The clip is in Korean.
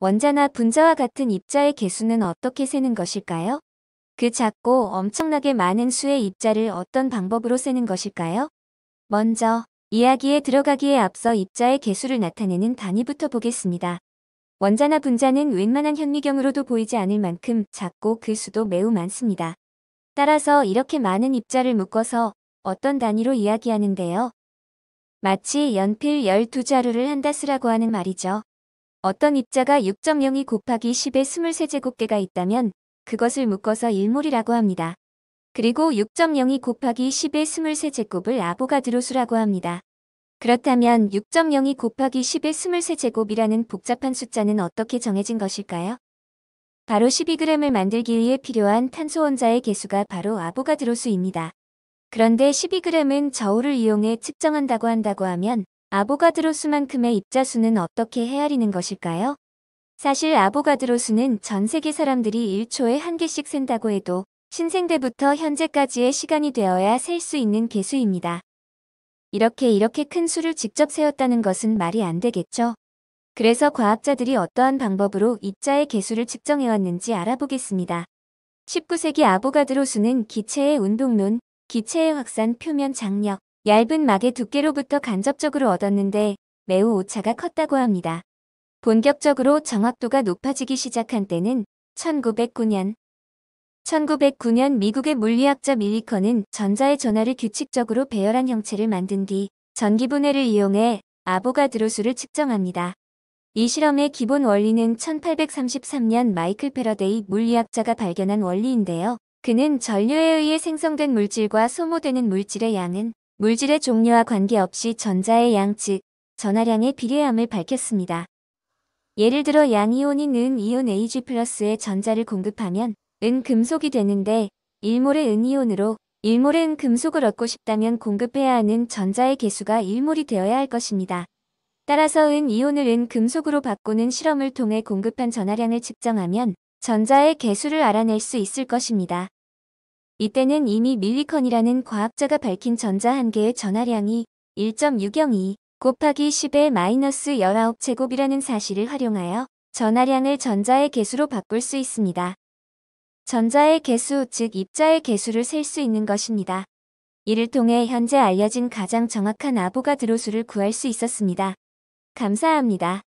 원자나 분자와 같은 입자의 개수는 어떻게 세는 것일까요? 그 작고 엄청나게 많은 수의 입자를 어떤 방법으로 세는 것일까요? 먼저 이야기에 들어가기에 앞서 입자의 개수를 나타내는 단위부터 보겠습니다. 원자나 분자는 웬만한 현미경으로도 보이지 않을 만큼 작고 그 수도 매우 많습니다. 따라서 이렇게 많은 입자를 묶어서 어떤 단위로 이야기하는데요. 마치 연필 12자루를 한다 쓰라고 하는 말이죠. 어떤 입자가 6.02 곱하기 10의 23제곱개가 있다면 그것을 묶어서 1몰이라고 합니다. 그리고 6.02 곱하기 10의 23제곱을 아보가드로 수라고 합니다. 그렇다면 6.02 곱하기 10의 23제곱이라는 복잡한 숫자는 어떻게 정해진 것일까요? 바로 12g을 만들기 위해 필요한 탄소 원자의 개수가 바로 아보가드로 수입니다. 그런데 12g은 저울을 이용해 측정한다고 하면 아보가드로 수만큼의 입자 수는 어떻게 헤아리는 것일까요? 사실 아보가드로 수는 전 세계 사람들이 1초에 한 개씩 센다고 해도 신생대부터 현재까지의 시간이 되어야 셀 수 있는 개수입니다. 이렇게 큰 수를 직접 세웠다는 것은 말이 안 되겠죠. 그래서 과학자들이 어떠한 방법으로 입자의 개수를 측정해왔는지 알아보겠습니다. 19세기 아보가드로 수는 기체의 운동론, 기체의 확산 표면 장력, 얇은 막의 두께로부터 간접적으로 얻었는데 매우 오차가 컸다고 합니다. 본격적으로 정확도가 높아지기 시작한 때는 1909년. 1909년 미국의 물리학자 밀리컨은 전자의 전하를 규칙적으로 배열한 형체를 만든 뒤 전기분해를 이용해 아보가드로 수를 측정합니다. 이 실험의 기본 원리는 1833년 마이클 패러데이 물리학자가 발견한 원리인데요. 그는 전류에 의해 생성된 물질과 소모되는 물질의 양은 물질의 종류와 관계없이 전자의 양 즉 전하량의 비례함을 밝혔습니다. 예를 들어 양이온인 은이온 Ag+에 전자를 공급하면 은금속이 되는데 1몰의 은이온으로 1몰의 은금속을 얻고 싶다면 공급해야 하는 전자의 개수가 1몰이 되어야 할 것입니다. 따라서 은이온을 은금속으로 바꾸는 실험을 통해 공급한 전하량을 측정하면 전자의 개수를 알아낼 수 있을 것입니다. 이때는 이미 밀리컨이라는 과학자가 밝힌 전자 한 개의 전하량이 1.602 곱하기 10의 마이너스 19제곱이라는 사실을 활용하여 전하량을 전자의 개수로 바꿀 수 있습니다. 전자의 개수, 즉 입자의 개수를 셀 수 있는 것입니다. 이를 통해 현재 알려진 가장 정확한 아보가드로 수를 구할 수 있었습니다. 감사합니다.